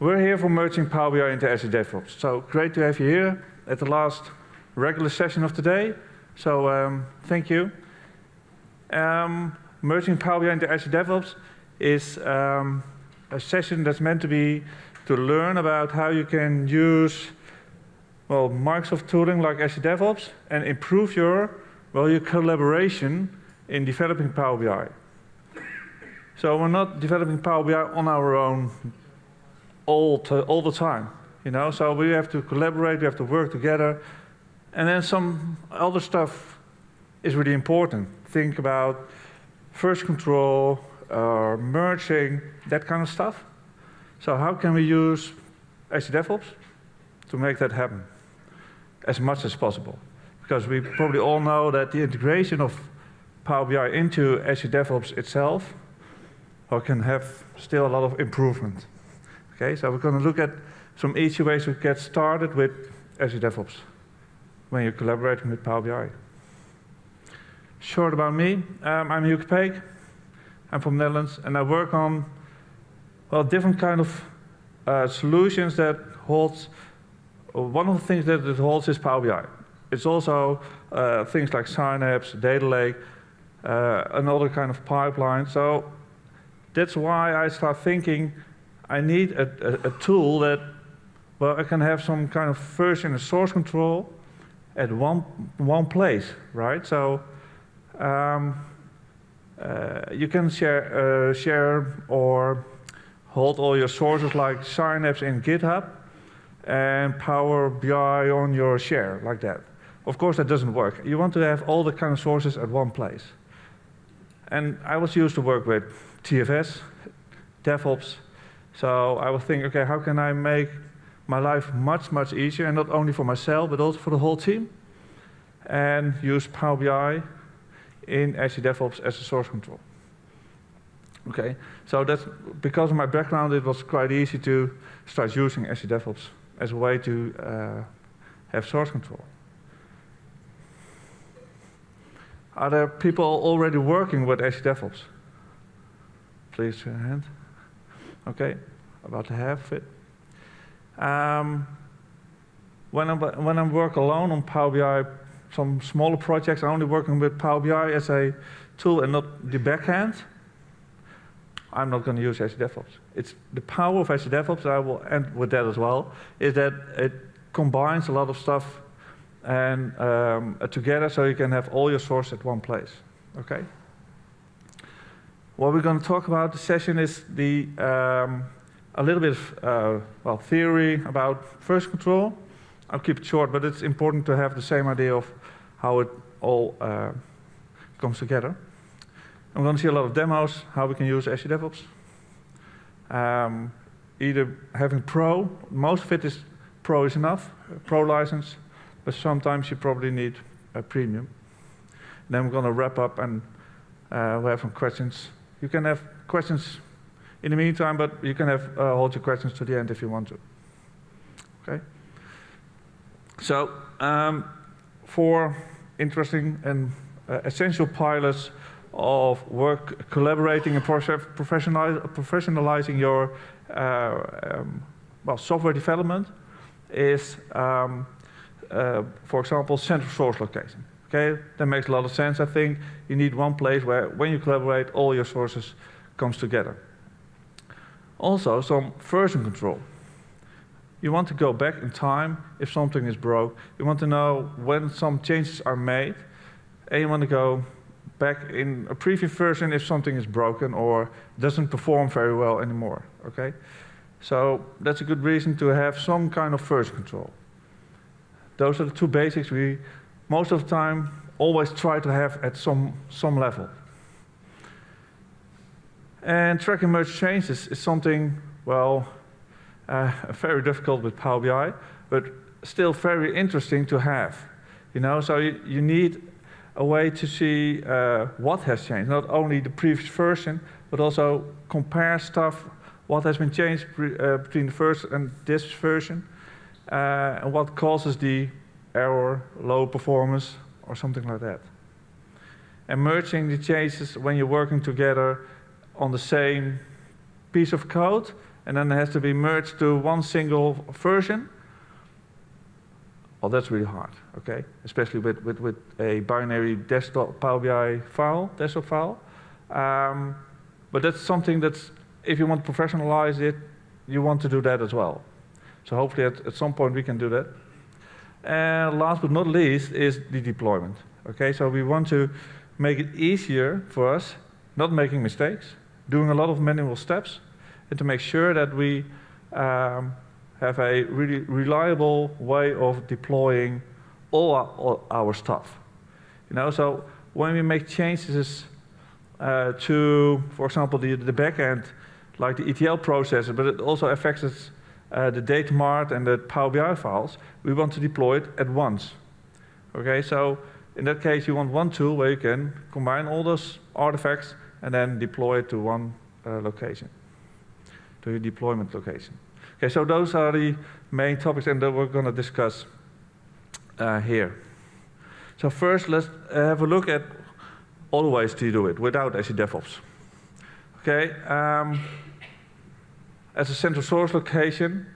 We're here for merging Power BI into Azure DevOps. So great to have you here at the last regular session of today. So thank you. Merging Power BI into Azure DevOps is a session that's meant to learn about how you can use Microsoft tooling like Azure DevOps and improve your collaboration in developing Power BI. So we're not developing Power BI on our own all the time, So we have to collaborate, we have to work together, and then some other stuff is really important. Think about version control, merging, that kind of stuff. So how can we use Azure DevOps to make that happen as much as possible? Because we probably all know that the integration of Power BI into Azure DevOps itself can have still a lot of improvement. Okay, so we're going to look at some easy ways to get started with Azure DevOps when you're collaborating with Power BI. Short about me, I'm Hylke Peek. I'm from the Netherlands, and I work on different kind of solutions that holds. One of the things that it holds is Power BI. It's also things like Synapse, Data Lake, another kind of pipeline. So that's why I start thinking I need a tool that, I can have some kind of version and source control at one place, right? So you can share or hold all your sources like Synapse in GitHub and Power BI on your share, like that. Of course, that doesn't work. You want to have all the kind of sources at one place. And I was used to work with TFS, DevOps, so I was thinking, okay, how can I make my life much, much easier, and not only for myself, but also for the whole team, and use Power BI in Azure DevOps as a source control. Okay, so that's because of my background, it was quite easy to start using Azure DevOps as a way to have source control. Are there people already working with Azure DevOps? Please raise your hand. Okay, about half it. When I work alone on Power BI, some smaller projects, I'm only working with Power BI as a tool and not the backend. I'm not going to use Azure DevOps. It's the power of Azure DevOps, I will end with that as well, is that it combines a lot of stuff and together so you can have all your sources at one place. Okay? What we're going to talk about this session is a little bit of theory about version control. I'll keep it short, but it's important to have the same idea of how it all comes together. I'm going to see a lot of demos, how we can use Azure DevOps. Either having Pro, most of it is Pro is enough, Pro license, but sometimes you probably need a premium. Then we're going to wrap up and we'll have some questions. You can have questions in the meantime, but you can have hold your questions to the end if you want to. Okay? So, for interesting and essential pilots of work collaborating and professionalizing your software development is, for example, central source location. Okay, that makes a lot of sense. I think you need one place where, when you collaborate, all your sources comes together. Also, some version control. You want to go back in time if something is broke. You want to know when some changes are made, and you want to go back in a previous version if something is broken or doesn't perform very well anymore. Okay, so that's a good reason to have some kind of version control. Those are the two basics we, most of the time, always try to have at some level. And track and merge changes is something, very difficult with Power BI, but still very interesting to have. So you need a way to see what has changed, not only the previous version, but also compare stuff, what has been changed between the first and this version, and what causes the error, low performance, or something like that. And merging the changes when you're working together on the same piece of code and then it has to be merged to one single version. Well, that's really hard, okay? Especially with a binary desktop Power BI file, desktop file. But that's something that's, if you want to professionalize it, you want to do that as well. So hopefully at some point we can do that. And last but not least is the deployment. Okay, so we want to make it easier for us, not making mistakes, doing a lot of manual steps, and to make sure that we have a really reliable way of deploying all our stuff. You know, so when we make changes to, for example, the backend, like the ETL processor, but it also affects the data mart and the Power BI files, we want to deploy it at once. Okay, so in that case, you want one tool where you can combine all those artifacts and then deploy it to one location, to your deployment location. Okay, so those are the main topics and that we're going to discuss here. So first, let's have a look at all the ways to do it without Azure DevOps. Okay, as a central source location,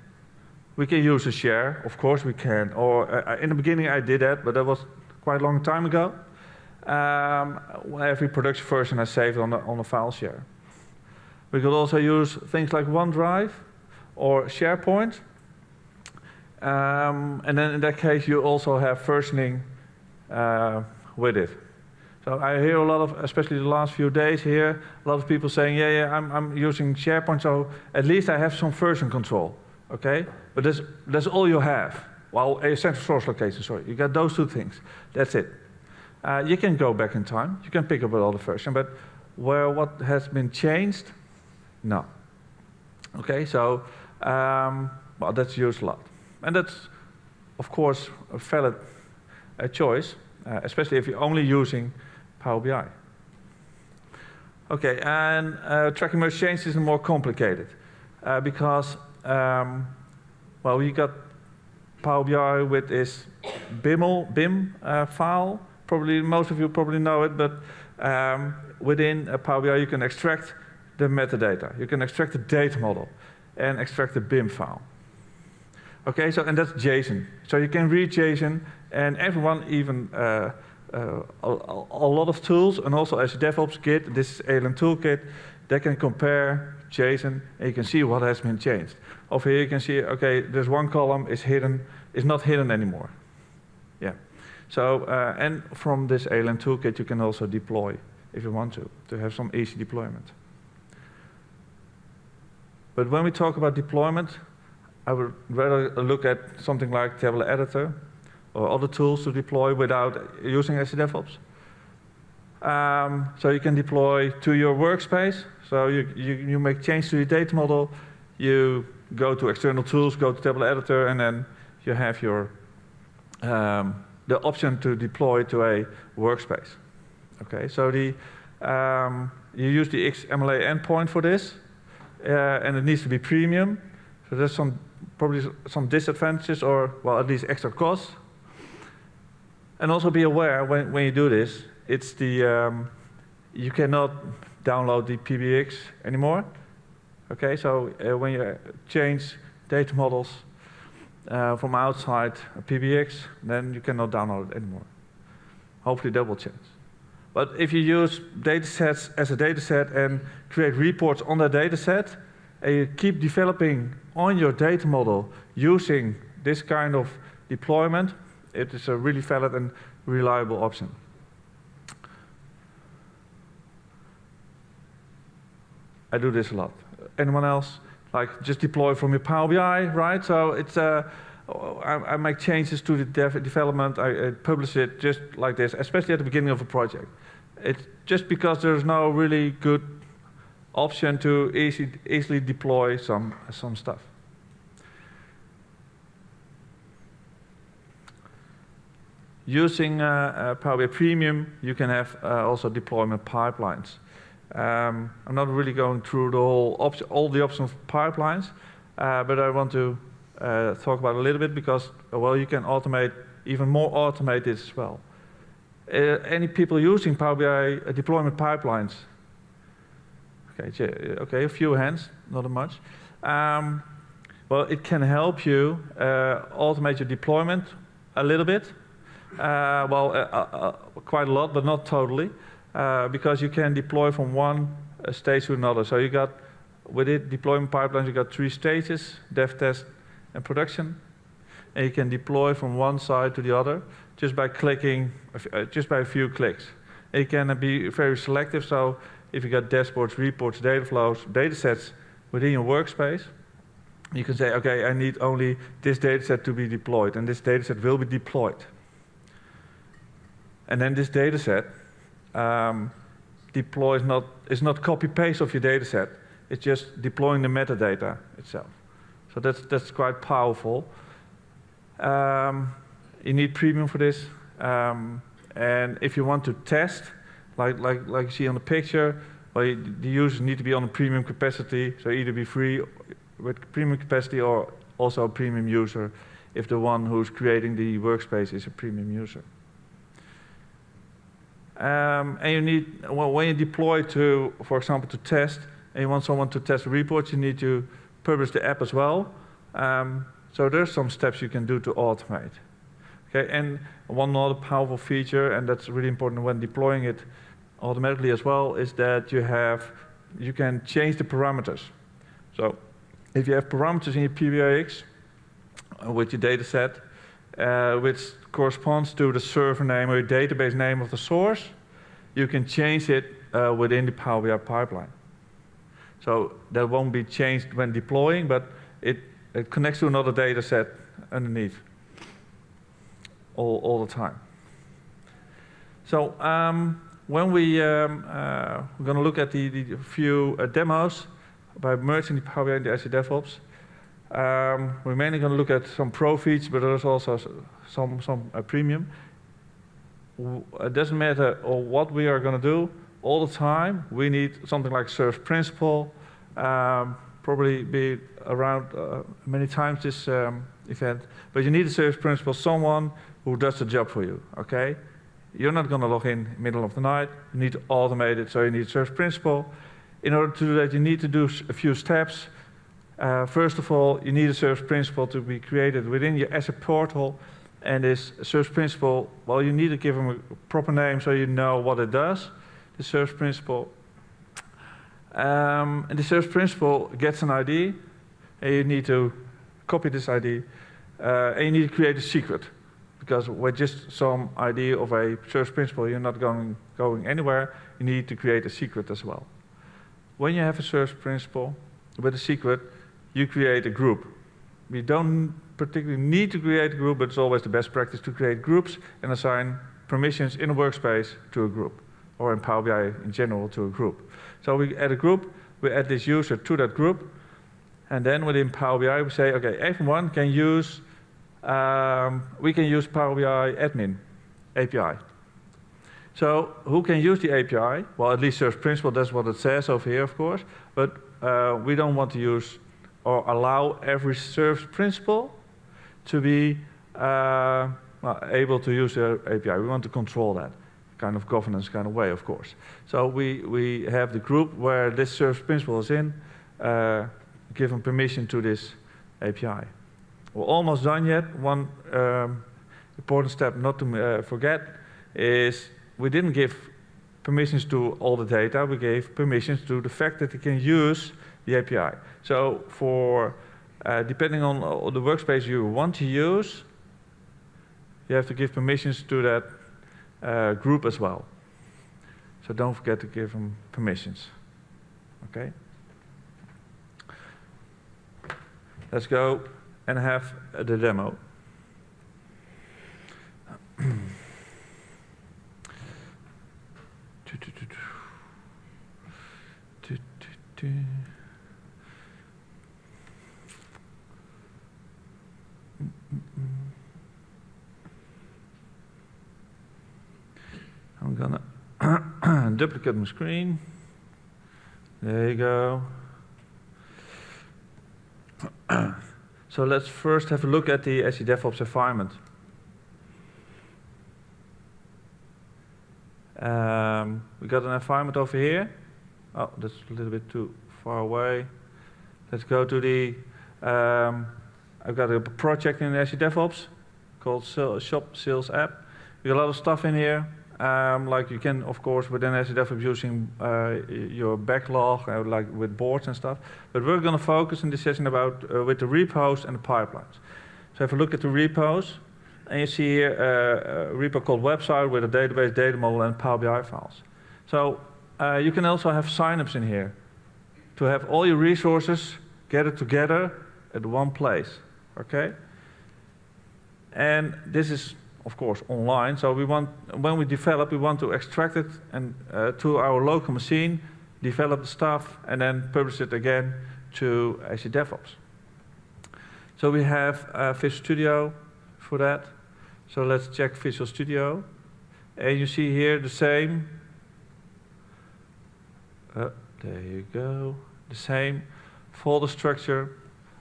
we can use a share. Of course we can. Or in the beginning I did that, but that was quite a long time ago. Every production version I saved on a file share. We could also use things like OneDrive or SharePoint. And then in that case, you also have versioning with it. So I hear a lot of, especially the last few days here, a lot of people saying, yeah, I'm using SharePoint, so at least I have some version control, okay? But that's all you have. Well, a central source location, sorry. You got those two things. That's it. You can go back in time. You can pick up all the version, but what has been changed? No. Okay, so, well, that's used a lot. And that's, of course, a valid choice, especially if you're only using Power BI. Okay, and tracking merge changes is more complicated because, well, we got Power BI with this BIM file. Probably most of you probably know it, but within Power BI you can extract the metadata. You can extract the data model and extract the BIM file. Okay, so and that's JSON. So you can read JSON, and everyone, even a lot of tools, and also as a DevOps kit, this is ALM toolkit, they can compare JSON, and you can see what has been changed. Over here you can see, okay, there's one column is hidden, is not hidden anymore. Yeah. So and from this ALM toolkit you can also deploy if you want to have some easy deployment. But when we talk about deployment, I would rather look at something like Table Editor or other tools to deploy without using Azure DevOps. So you can deploy to your workspace. So you make change to your data model, you go to external tools, go to Table Editor, and then you have your the option to deploy to a workspace. Okay, so you use the XML endpoint for this, and it needs to be premium. So there's probably some disadvantages, or well, at least extra costs. And also be aware when you do this, it's you cannot download the PBX anymore. Okay, so when you change data models from outside a PBX, then you cannot download it anymore. Hopefully that will change. But if you use datasets as a dataset and create reports on that dataset, and you keep developing on your data model using this kind of deployment, it is a really valid and reliable option. I do this a lot. Anyone else? Like just deploy from your Power BI, right? So it's I make changes to the development, I publish it just like this, especially at the beginning of a project. It's just because there's no really good option to easily deploy some stuff. Using Power BI Premium, you can have also deployment pipelines. I'm not really going through the whole all the options of pipelines, but I want to talk about it a little bit because, well, you can automate, even more automate this as well. Any people using Power BI deployment pipelines? Okay, a few hands, not much. Well, it can help you automate your deployment a little bit. Quite a lot, but not totally, because you can deploy from one stage to another. So you got, with it, deployment pipelines, you got 3 stages: dev, test, and production. And you can deploy from one side to the other just by clicking, just by a few clicks. And you can be very selective. So if you got dashboards, reports, data flows, data sets within your workspace, you can say, okay, I need only this data set to be deployed, and this data set will be deployed. And then this data set is not copy-paste of your data set. It's just deploying the metadata itself. So that's quite powerful. You need premium for this. And if you want to test, like you see on the picture, well, the users need to be on a premium capacity, so either be free with premium capacity or also a premium user if the one who's creating the workspace is a premium user. And you need, well, when you deploy to, for example, to test, and you want someone to test reports, you need to publish the app as well. So there's some steps you can do to automate. Okay, and one other powerful feature, and that's really important when deploying it automatically as well, is that you can change the parameters. So if you have parameters in your PBIX with your data set, which corresponds to the server name or your database name of the source, you can change it within the Power BI pipeline. So that won't be changed when deploying, but it connects to another data set underneath all the time. So when we're going to look at the few demos by merging the Power BI and the Azure DevOps, we're mainly going to look at some pro features, but there's also some premium. It doesn't matter what we are going to do all the time. We need something like service principal, probably be around many times this event. But you need a service principal, someone who does the job for you. Okay, you're not going to log in middle of the night. You need to automate it, so you need a service principal. In order to do that, you need to do a few steps. First of all, you need a service principal to be created within your Azure portal. And this service principal, well, you need to give them a proper name so you know what it does, the service principal. And the service principal gets an ID, and you need to copy this ID, and you need to create a secret. Because with just some ID of a service principal, you're not going anywhere. You need to create a secret as well. When you have a service principal with a secret, you create a group. We don't particularly need to create a group, but it's always the best practice to create groups and assign permissions in a workspace to a group, or in Power BI in general to a group. So we add a group, we add this user to that group, and then within Power BI we say, okay, everyone can use, we can use Power BI admin API. So who can use the API? Well, at least service principal, that's what it says over here, of course, but we don't want to use or allow every service principal to be able to use the API. We want to control that kind of governance kind of way, of course. So we have the group where this service principal is in, give them permission to this API. We're almost done yet. One important step not to forget is we didn't give permissions to all the data. We gave permissions to the fact that they can use the API. So for depending on the workspace you want to use, you have to give permissions to that group as well. So don't forget to give them permissions. Okay? Let's go and have the demo. I'm gonna duplicate my screen. There you go. So let's first have a look at the Azure DevOps environment. We got an environment over here. Oh, that's a little bit too far away. Let's go to the, I've got a project in Azure DevOps called Shop Sales App. We got a lot of stuff in here. Like you can, of course, within Azure DevOps using your backlog, like with boards and stuff. But we're going to focus in this session about with the repos and the pipelines. So if you look at the repos, and you see here a repo called website with a database, data model, and Power BI files. So you can also have signups in here to have all your resources gathered together at one place. Okay? And this is, of course, online. So we want, when we develop, we want to extract it and to our local machine, develop the stuff, and then publish it again to Azure DevOps. So we have Visual Studio for that. So let's check Visual Studio. And you see here the same. There you go. The same folder structure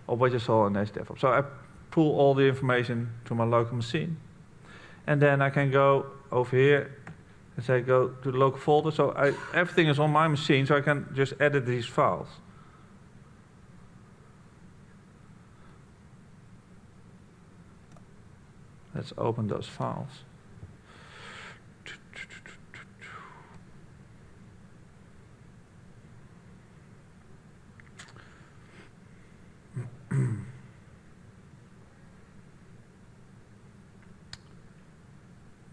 of what you saw in Azure DevOps. So I pull all the information to my local machine. And then I can go over here and say go to the local folder. So everything is on my machine, so I can just edit these files. Let's open those files.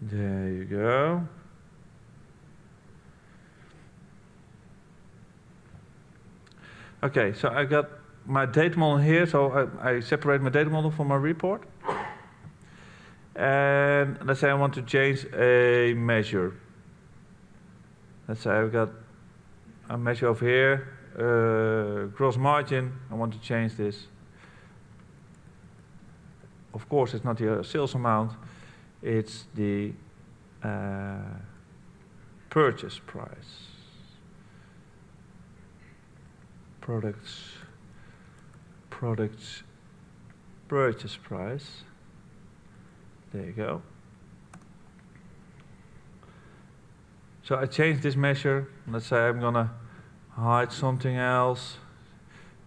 There you go. Okay, so I got my data model here, so I separate my data model from my report. And let's say I want to change a measure. Let's say I've got a measure over here, gross margin. I want to change this. Of course, it's not the sales amount. It's the purchase price. Products, purchase price. There you go. So I changed this measure. Let's say I'm gonna hide something else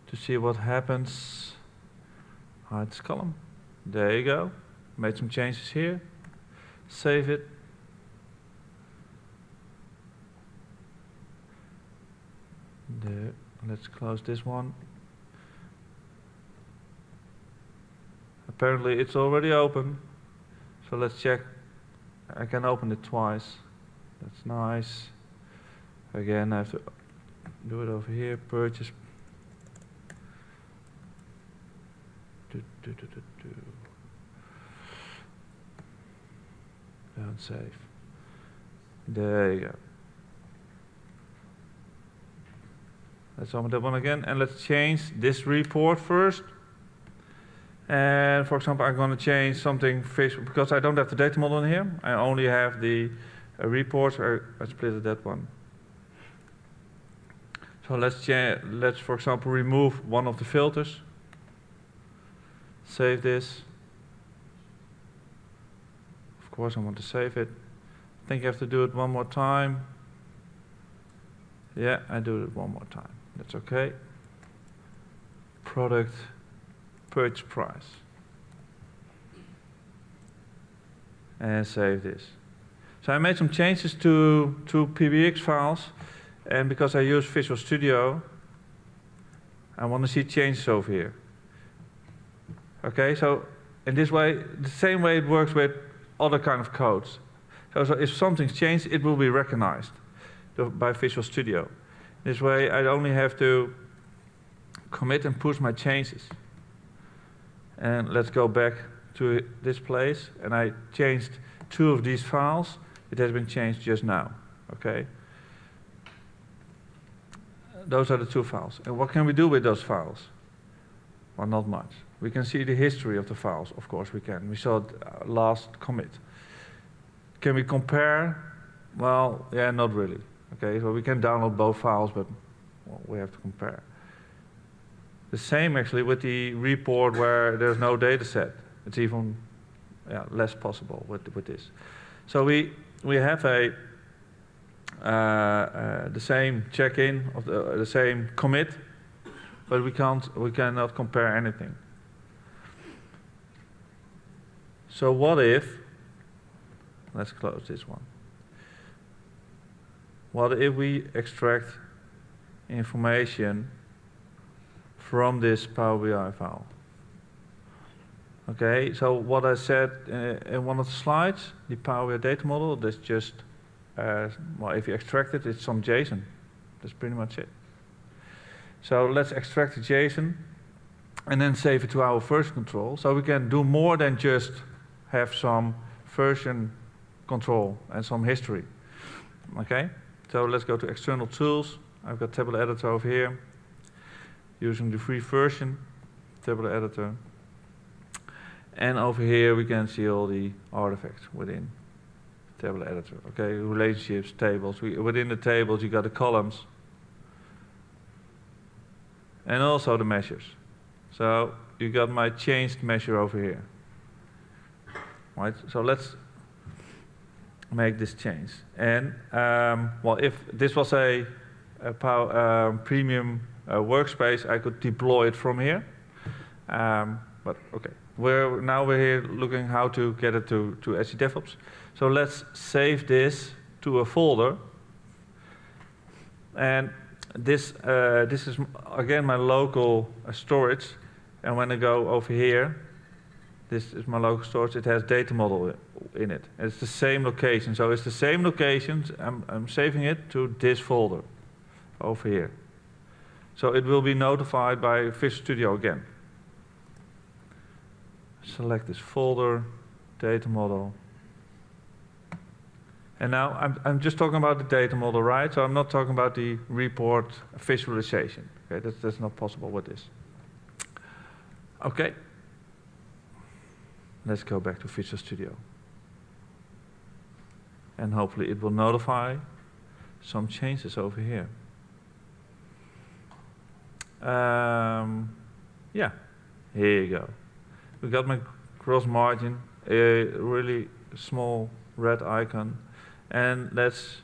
to see what happens. Hide this column. There you go. Made some changes here. Save it. There. Let's close this one. Apparently it's already open. So let's check. I can open it twice. That's nice. Again, I have to do it over here. Purchase. Don't save. There you go. Let's open that one again, and let's change this report first. And for example, I'm going to change something because I don't have the data model in here. I only have the reports. I split that one. So let's for example remove one of the filters. Save this. Of course, I want to save it. I think I have to do it one more time. Yeah, I do it one more time. That's okay. Product, purchase price. And save this. So I made some changes to PBX files, and because I use Visual Studio, I want to see changes over here. Okay, so in this way, the same way it works with other kind of codes. So if something's changed, it will be recognized by Visual Studio. This way, I only have to commit and push my changes. And let's go back to this place, and I changed 2 of these files. It has been changed just now, okay? Those are the 2 files. And what can we do with those files? Well, not much. We can see the history of the files, of course we can. We saw last commit. Can we compare? Well, yeah, not really. Okay, so we can download both files, but well, we have to compare. The same actually with the report where there's no data set. It's even less possible with this. So we have the same check-in of the same commit, but we cannot compare anything. So what if, let's close this one. What if we extract information from this Power BI file? Okay, so what I said in one of the slides, the Power BI data model, that's just, well, if you extract it, it's some JSON. That's pretty much it. So let's extract the JSON and then save it to our version control. So we can do more than just have some version control and some history. Okay, so let's go to external tools. I've got table editor over here, using the free version, table editor. And over here we can see all the artifacts within table editor. Okay, relationships, tables. Within the tables you got the columns and also the measures. So you got my changed measure over here. Right. So let's make this change. And well, if this was a premium workspace, I could deploy it from here. But okay. Now we're here looking how to get it to Azure DevOps. So let's save this to a folder. And this is again my local storage. And when I go over here, this is my local storage. It has data model in it. It's the same location. So it's the same location. I'm saving it to this folder over here. So it will be notified by Visual Studio again. Select this folder, data model. And now I'm just talking about the data model, right? So I'm not talking about the report visualization. Okay, that's not possible with this. Okay. Let's go back to Visual Studio. And hopefully it will notify some changes over here. Yeah, here you go. We got my gross margin, a really small red icon, and let's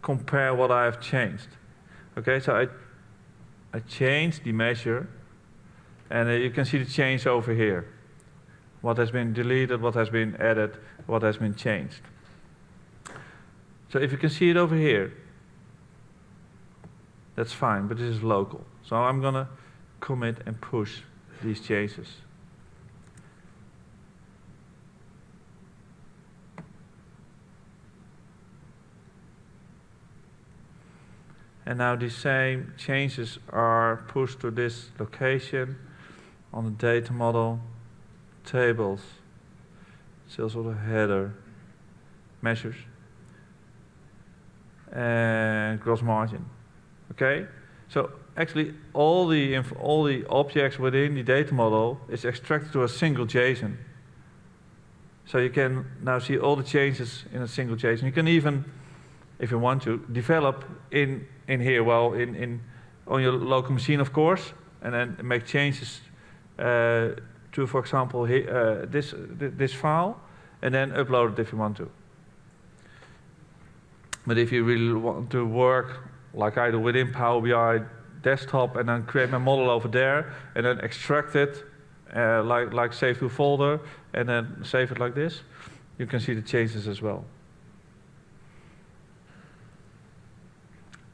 compare what I have changed. Okay, so I changed the measure, and you can see the change over here. What has been deleted, what has been added, what has been changed. So if you can see it over here, that's fine, but this is local. So I'm gonna commit and push these changes. And now the same changes are pushed to this location on the data model, tables, sales order header, measures, and gross margin. Okay, so actually all the objects within the data model is extracted to a single JSON. So you can now see all the changes in a single JSON. You can even, if you want to, develop in here, well, on your local machine, of course, and then make changes to, for example, this file, and then upload it if you want to. But if you really want to work like I do within Power BI desktop, and then create my model over there, and then extract it, like save to folder, and then save it like this, you can see the changes as well.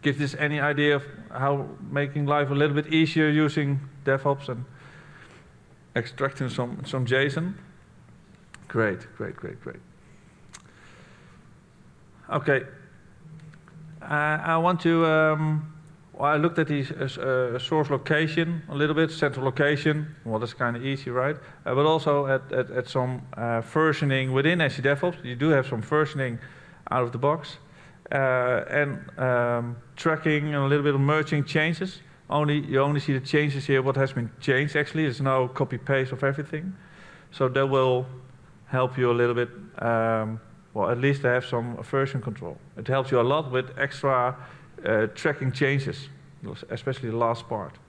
Give this any idea of how making life a little bit easier using DevOps and extracting some JSON? Great. Okay. I want to, well, I looked at the source location a little bit, central location. Well, that's kind of easy, right? But also at some versioning within Azure DevOps. You do have some versioning out of the box. And tracking and a little bit of merging changes. You only see the changes here, what has been changed actually. There's no copy-paste of everything. So that will help you a little bit, well, at least to have some version control. It helps you a lot with extra tracking changes, especially the last part.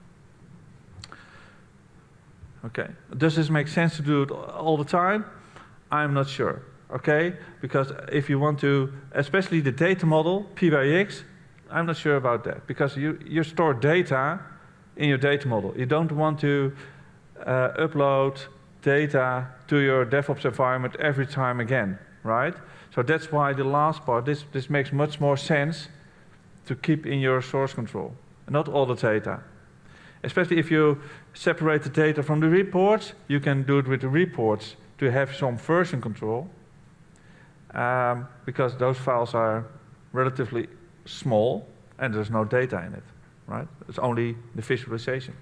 Okay, does this make sense to do it all the time? I'm not sure. Okay, because if you want to, especially the data model, P by X, I'm not sure about that, because you store data in your data model. You don't want to upload data to your DevOps environment every time again, right? So that's why the last part, this makes much more sense to keep in your source control, not all the data. Especially if you separate the data from the reports, you can do it with the reports to have some version control, because those files are relatively small and there's no data in it, right? It's only the visualization.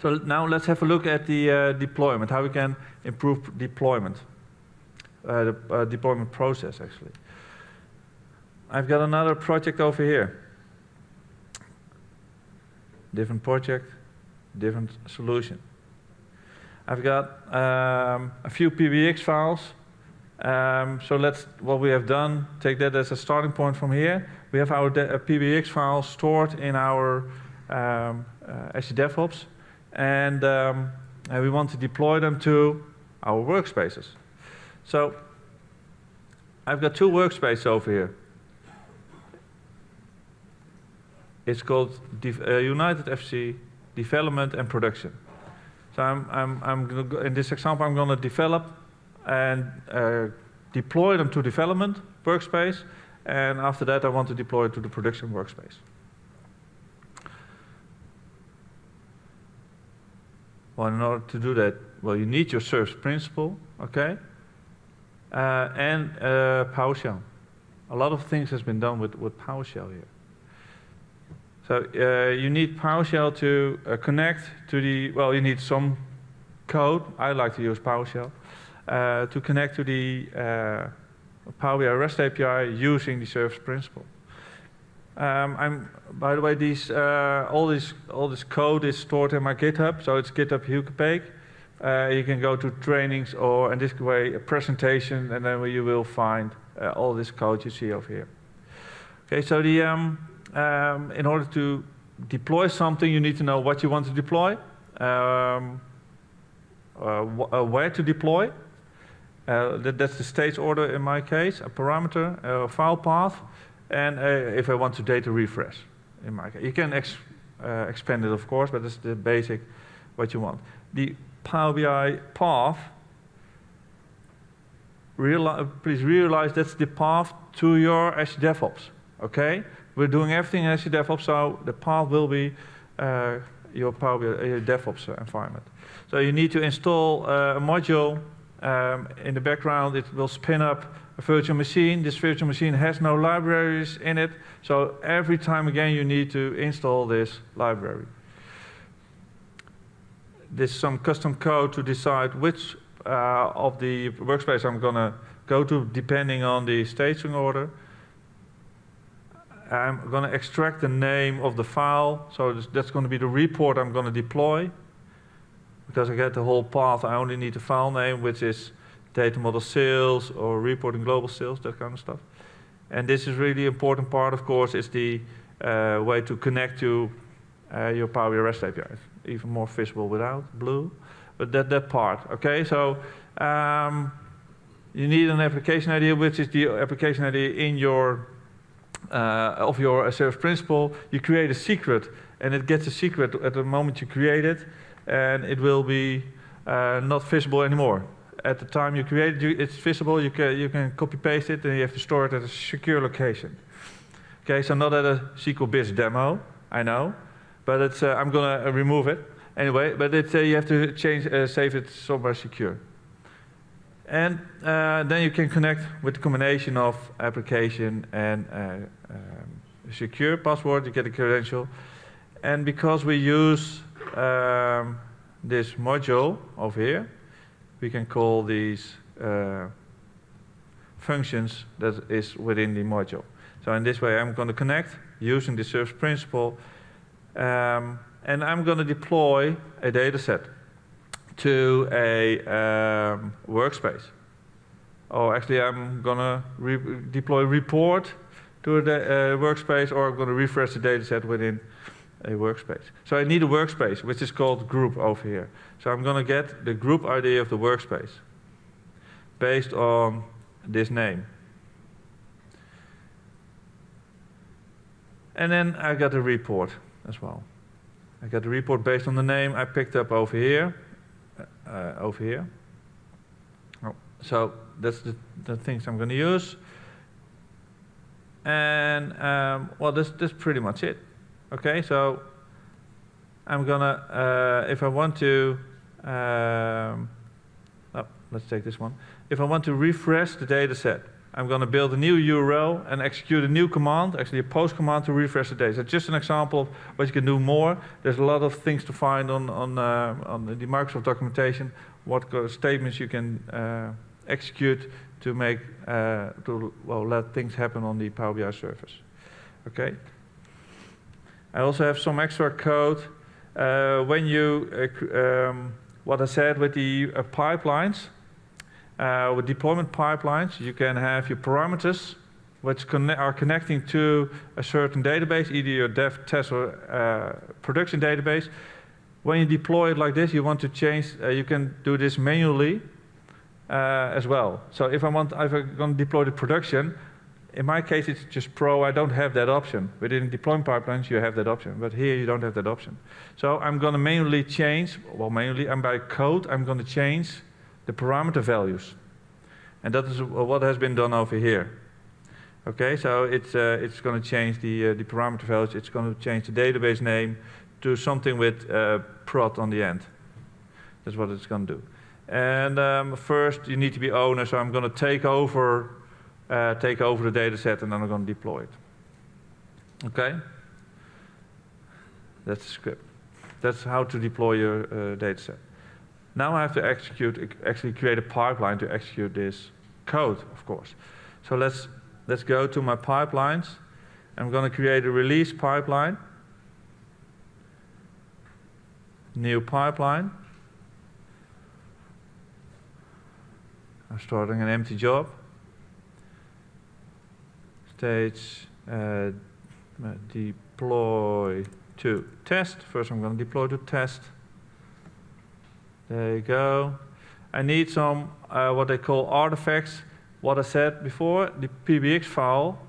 So now let's have a look at the deployment, how we can improve deployment, the deployment process actually. I've got another project over here. Different project, different solution. I've got a few PBX files. So what we have done, take that as a starting point from here. We have our PBX files stored in our Azure DevOps, and we want to deploy them to our workspaces. So I've got two workspaces over here. It's called United FC, Development and Production. So in this example, I'm going to develop and deploy them to development workspace, and after that I want to deploy it to the production workspace. Well, in order to do that, well, you need your service principal, okay, and PowerShell. A lot of things has been done with PowerShell here. So you need PowerShell to connect to the, well, you need some code. I like to use PowerShell to connect to the Power BI REST API using the service principal. By the way, all this code is stored in my GitHub, so it's GitHub Hylke Peek. You can go to trainings or, in this way, a presentation, and then you will find all this code you see over here. Okay, so in order to deploy something, you need to know what you want to deploy, where to deploy. That's the stage order in my case, a parameter, a file path, and if I want to data refresh. In my case, you can expand it, of course, but that's the basic what you want. The Power BI path. Please realize that's the path to your Azure DevOps. Okay. We're doing everything in Azure DevOps, so the path will be your Power BI, your DevOps environment. So you need to install a module. In the background, it will spin up a virtual machine. This virtual machine has no libraries in it, so every time again you need to install this library. There's some custom code to decide which of the workspace I'm going to go to depending on the staging order. I'm going to extract the name of the file, so that's going to be the report I'm going to deploy. Because I get the whole path, I only need the file name, which is data model sales or reporting global sales, that kind of stuff. And this is really important part, of course, is the way to connect to your Power BI REST API. It's even more visible without blue, but that part. Okay, so you need an application ID, which is the application ID in your of your service principal. You create a secret, and it gets a secret at the moment you create it, and it will be not visible anymore. At the time you create it, it's visible. You can copy paste it, and you have to store it at a secure location. Okay, so not at a SQL Biz demo, I know, but it's I'm gonna remove it anyway. But it's you have to save it somewhere secure. And then you can connect with the combination of application and secure password. You get a credential, and because we use this module over here, we can call these functions that is within the module. So in this way, I'm going to connect using the service principal, and I'm going to deploy a data set to a workspace. Or actually, I'm going to deploy a report to the workspace, or I'm going to refresh the data set within a workspace. So I need a workspace, which is called group over here. So I'm going to get the group ID of the workspace based on this name. And then I got a report as well. I got the report based on the name I picked up over here. Over here. Oh, so that's the things I'm going to use. And well, that's pretty much it. Okay, so I'm gonna if I want to let's take this one. If I want to refresh the data set, I'm going to build a new URL and execute a new command, actually a post command to refresh the data set. Just an example of what you can do more. There's a lot of things to find on the Microsoft documentation, what statements you can execute to make let things happen on the Power BI surface. Okay. I also have some extra code when you what I said with the pipelines. With deployment pipelines, you can have your parameters which are connecting to a certain database, either your dev, test, or production database. When you deploy it like this, you want to change, you can do this manually as well. So if I'm going to deploy the production, in my case it's just pro, I don't have that option. Within deployment pipelines you have that option, but here you don't have that option. So I'm going to manually change, well manually, and by code I'm going to change the parameter values. And that is what has been done over here. Okay, so it's going to change the parameter values, it's going to change the database name to something with prod on the end. That's what it's going to do. And first you need to be owner, so I'm going to take over the data set and then I'm going to deploy it. Okay? That's the script. That's how to deploy your data set. Now I have to actually create a pipeline to execute this code, of course. So let's go to my pipelines. I'm going to create a release pipeline. New pipeline. I'm starting an empty job. Stage deploy to test. First I'm going to deploy to test. There you go. I need some what they call artifacts. What I said before, the PBX file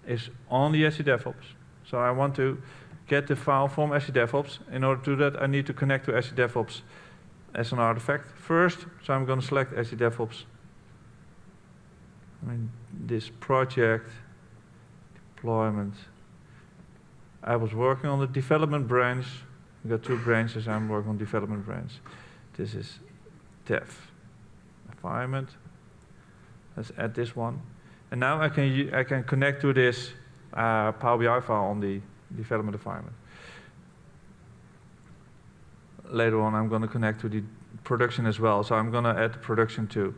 is on the Azure DevOps. So I want to get the file from Azure DevOps. In order to do that, I need to connect to Azure DevOps as an artifact first. So I'm going to select Azure DevOps. I mean, this project, deployment. I was working on the development branch. I've got two branches, I'm working on development branch. This is dev environment. Let's add this one. And now I can connect to this Power BI file on the development environment. Later on I'm going to connect to the production as well, so I'm going to add the production too.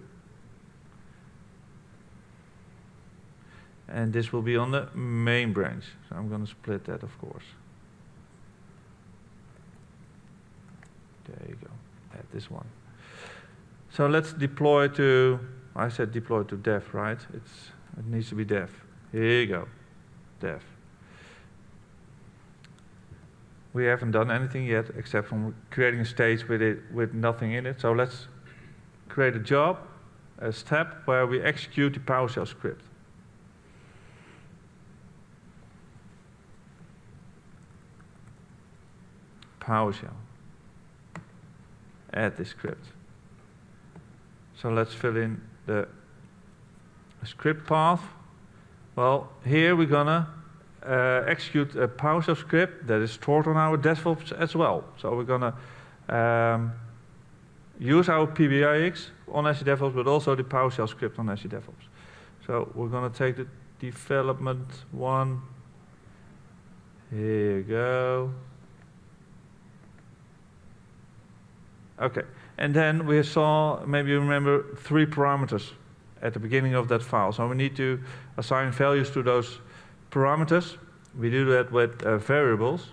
And this will be on the main branch, so I'm going to split that, of course. There you go. Add this one. So let's deploy to, I said deploy to dev, right? It needs to be dev. Here you go, dev. We haven't done anything yet except from creating a stage with nothing in it. So let's create a job, a step where we execute the PowerShell script. PowerShell. Add this script. So let's fill in the script path. Well, here we're gonna execute a PowerShell script that is stored on our DevOps as well. So we're gonna use our PBIX on Azure DevOps, but also the PowerShell script on Azure DevOps. So we're gonna take the development one. Here you go. Okay, and then we saw, maybe you remember, 3 parameters at the beginning of that file. So we need to assign values to those parameters. We do that with variables.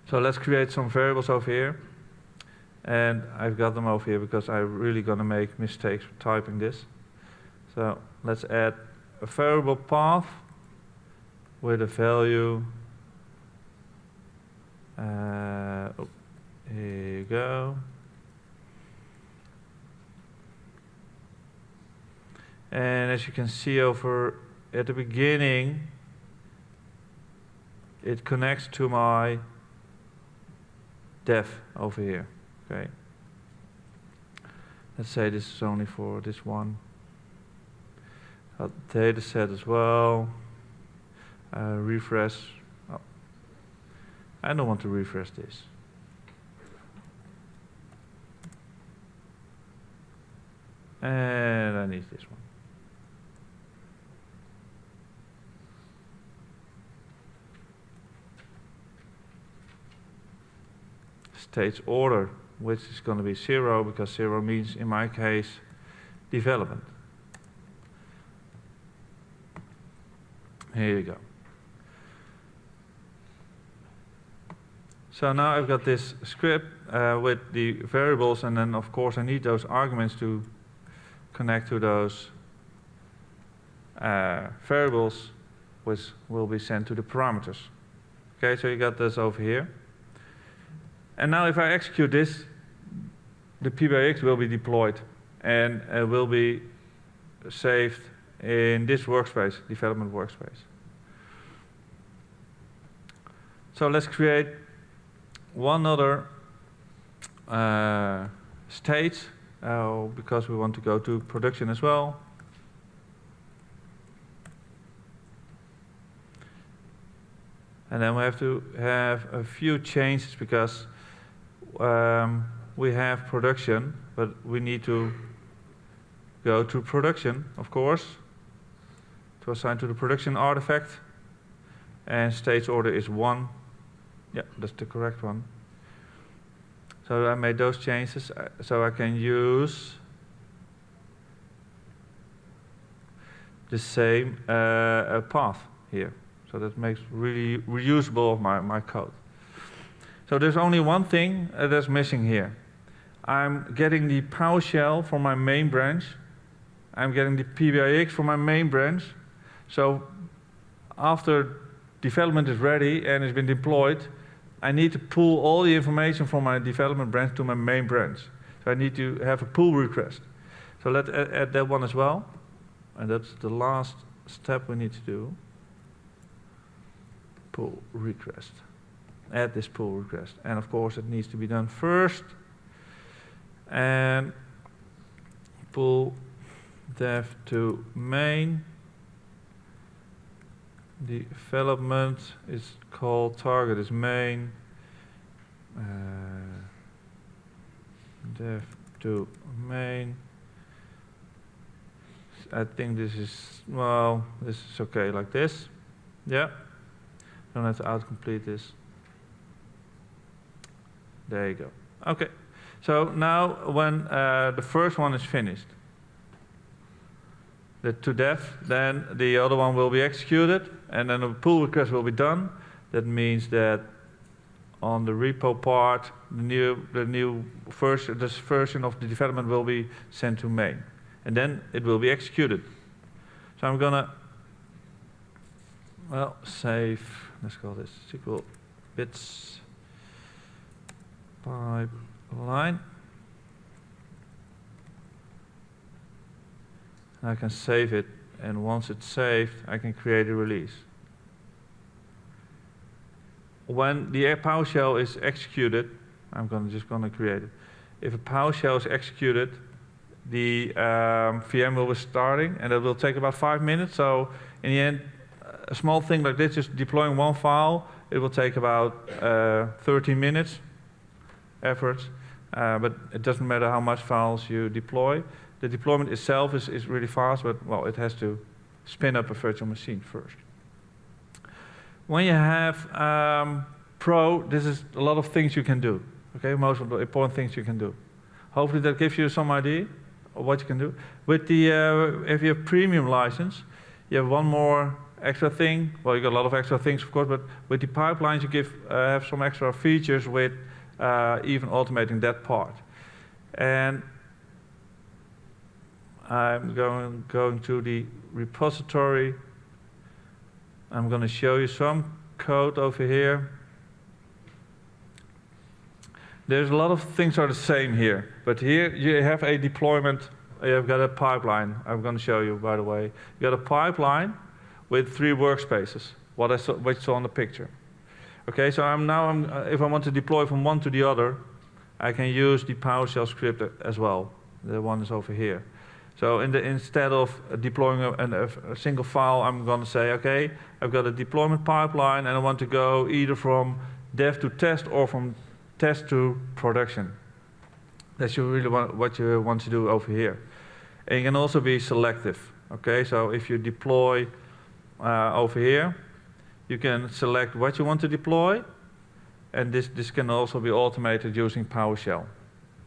So let's create some variables over here. And I've got them over here because I'm really going to make mistakes typing this. So let's add a variable path with a value. Here you go. And as you can see over at the beginning, it connects to my dev over here. Okay. Let's say this is only for this one. Data set as well. Refresh. Oh. I don't want to refresh this. And I need this one. Stage order, which is going to be 0, because 0 means, in my case, development. Here you go. So now I've got this script with the variables, and then of course I need those arguments to connect to those variables, which will be sent to the parameters. Okay, so you got this over here. And now if I execute this, the PBIX will be deployed and will be saved in this workspace, development workspace. So let's create one other stage, because we want to go to production as well. And then we have to have a few changes, because we have production, but we need to go to production, of course, to assign to the production artifact. And stage order is 1. Yeah, that's the correct one. So I made those changes, so I can use the same path here. So that makes really reusable of my code. So there's only one thing that's missing here. I'm getting the PowerShell for my main branch. I'm getting the PBIX for my main branch. So after development is ready and it's been deployed, I need to pull all the information from my development branch to my main branch. So I need to have a pull request. So let's add that one as well. And that's the last step we need to do. Pull request. Add this pull request. And of course it needs to be done first. And pull dev to main. Development is called target is main. Dev to main. I think this is, well, this is okay like this. Yeah. Don't have to autocomplete this. There you go. Okay. So now when the first one is finished, the to dev, then the other one will be executed, and then a pull request will be done. That means that on the repo part, the new version, this version of the development will be sent to main, and then it will be executed. So I'm gonna, well, save. Let's call this SQL bits pipeline. I can save it, and once it's saved, I can create a release. When the PowerShell is executed, I'm just gonna create it. If a PowerShell is executed, the VM will be starting, and it will take about 5 minutes. So in the end, a small thing like this, just deploying one file, it will take about 13 minutes effort, but it doesn't matter how much files you deploy. The deployment itself is really fast, but well, it has to spin up a virtual machine first. When you have Pro, this is a lot of things you can do. Okay, most of the important things you can do. Hopefully that gives you some idea of what you can do. With the if you have premium license, you have one more extra thing. Well, you got a lot of extra things, of course, but with the pipelines, you have some extra features with even automating that part. And I'm going to the repository. I'm going to show you some code over here. There's a lot of things are the same here, but here you have a deployment. You've got a pipeline. I'm going to show you, by the way. You got a pipeline with 3 workspaces. What I saw on the picture. Okay, so if I want to deploy from one to the other, I can use the PowerShell script as well. The one is over here. So instead of deploying a single file, I'm going to say, okay, I've got a deployment pipeline, and I want to go either from dev to test or from test to production. That's really what you want to do over here. And you can also be selective. Okay, so if you deploy over here, you can select what you want to deploy, and this can also be automated using PowerShell.